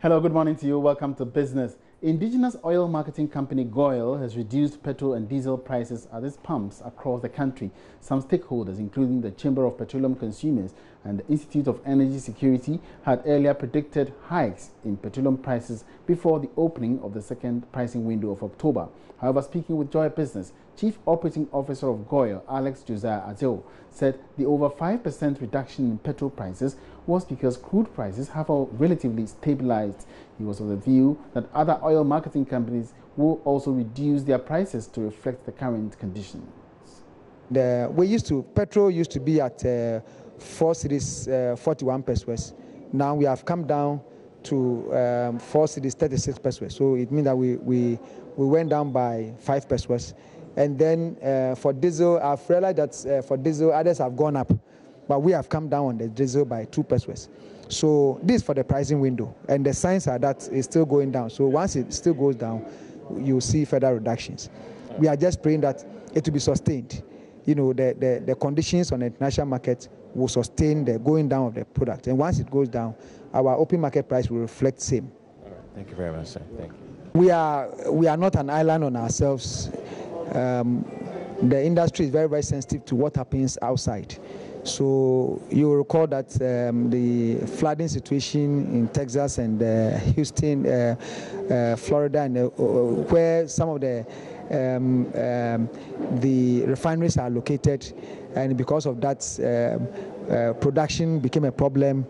Hello, good morning to you. Welcome to Business. Indigenous oil marketing company GOIL has reduced petrol and diesel prices at its pumps across the country. Some stakeholders, including the Chamber of Petroleum Consumers and the Institute of Energy Security, had earlier predicted hikes in petroleum prices before the opening of the second pricing window of October. However, speaking with Joy Business, Chief Operating Officer of GOIL, Alex Josiah Adjo, said the over 5% reduction in petrol prices was because crude prices have relatively stabilized. He was of the view that other oil marketing companies will also reduce their prices to reflect the current conditions. Petrol used to be at 4 cedis 41 pesos. Now we have come down to 4 cedis 36 pesos. So it means that we went down by 5 pesos. And then for diesel, I've realized that for diesel, others have gone up, but we have come down on the diesel by 2 pesos. So this is for the pricing window, and the signs are that it's still going down. So once it still goes down, you'll see further reductions. We are just praying that it will be sustained. You know, the conditions on the international market will sustain the going down of the product. And once it goes down, our open market price will reflect same. All right. Thank you very much, sir. Thank you. We are not an island on ourselves. The industry is very, very sensitive to what happens outside. So you will recall that the flooding situation in Texas and Houston, Florida, and where some of the refineries are located, and because of that, production became a problem,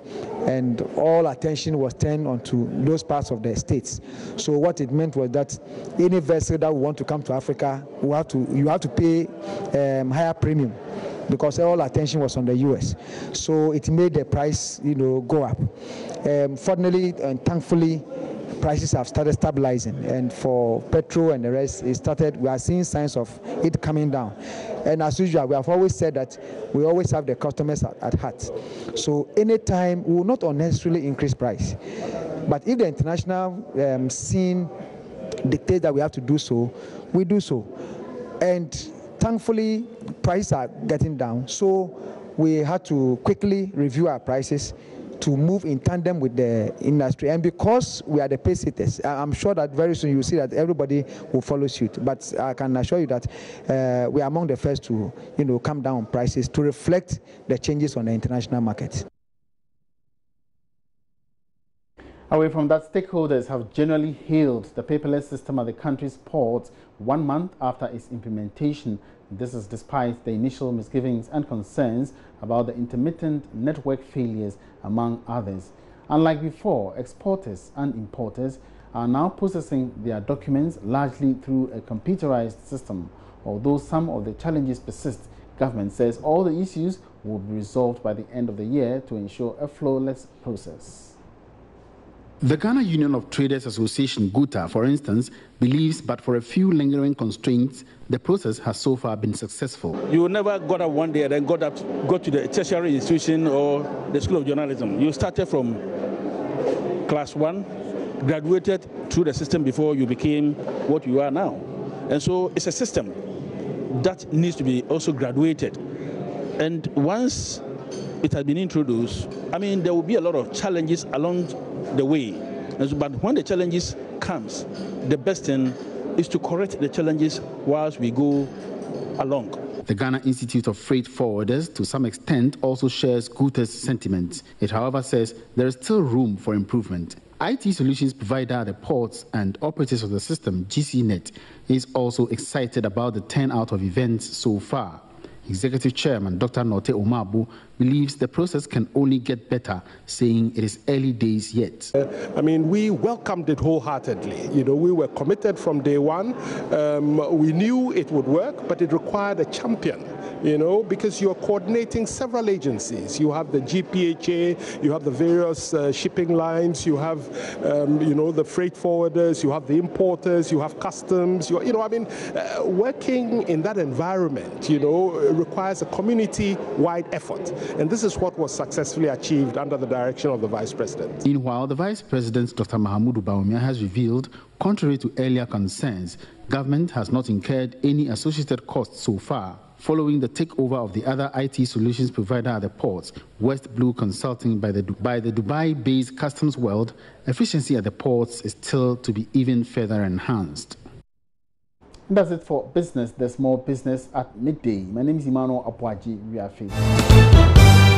and all attention was turned onto those parts of the states. So what it meant was that any vessel that want to come to Africa, you have to pay higher premium, because all attention was on the U.S. So it made the price, go up. Fortunately and thankfully, prices have started stabilizing, and for petrol and the rest, we are seeing signs of it coming down. And as usual, we have always said that we always have the customers at heart. So anytime, we will not unnecessarily increase price. But if the international scene dictates that we have to do so, we do so. And thankfully, prices are getting down. So we had to quickly review our prices to move in tandem with the industry. And because we are the pace setters, I'm sure that very soon you'll see that everybody will follow suit. But I can assure you that we are among the first to, come down on prices to reflect the changes on the international market. Away from that, stakeholders have generally hailed the paperless system at the country's ports 1 month after its implementation. This is despite the initial misgivings and concerns about the intermittent network failures, among others. Unlike before, exporters and importers are now processing their documents largely through a computerized system. Although some of the challenges persist, government says all the issues will be resolved by the end of the year to ensure a flawless process. The Ghana Union of Traders Association, GUTA, for instance, believes but for a few lingering constraints, the process has so far been successful. You never got up one day and then go to the tertiary institution or the School of Journalism. You started from class 1, graduated through the system before you became what you are now. And so it's a system that needs to be also graduated. And once it has been introduced, there will be a lot of challenges along the way. But when the challenges comes, the best thing is to correct the challenges whilst we go along. The Ghana Institute of Freight Forwarders, to some extent, also shares GUTA's sentiments. It, however, says there is still room for improvement. IT solutions provider at the ports and operators of the system, GCNet, is also excited about the turnout of events so far. Executive Chairman Dr. Norte Omabu believes the process can only get better, saying it is early days yet. We welcomed it wholeheartedly. We were committed from day one. We knew it would work, but it required a champion. Because you're coordinating several agencies. You have the GPHA, you have the various shipping lines, you have, the freight forwarders, you have the importers, you have customs. Working in that environment, requires a community-wide effort. And this is what was successfully achieved under the direction of the Vice President. Meanwhile, the Vice President, Dr. Mahamudu Bawumia, has revealed, contrary to earlier concerns, government has not incurred any associated costs so far. following the takeover of the other IT solutions provider at the ports, West Blue Consulting by the Dubai-based Customs World, efficiency at the ports is still to be even further enhanced. And that's it for business. There's more business at midday. My name is Emmanuel Apwaji. We are facing.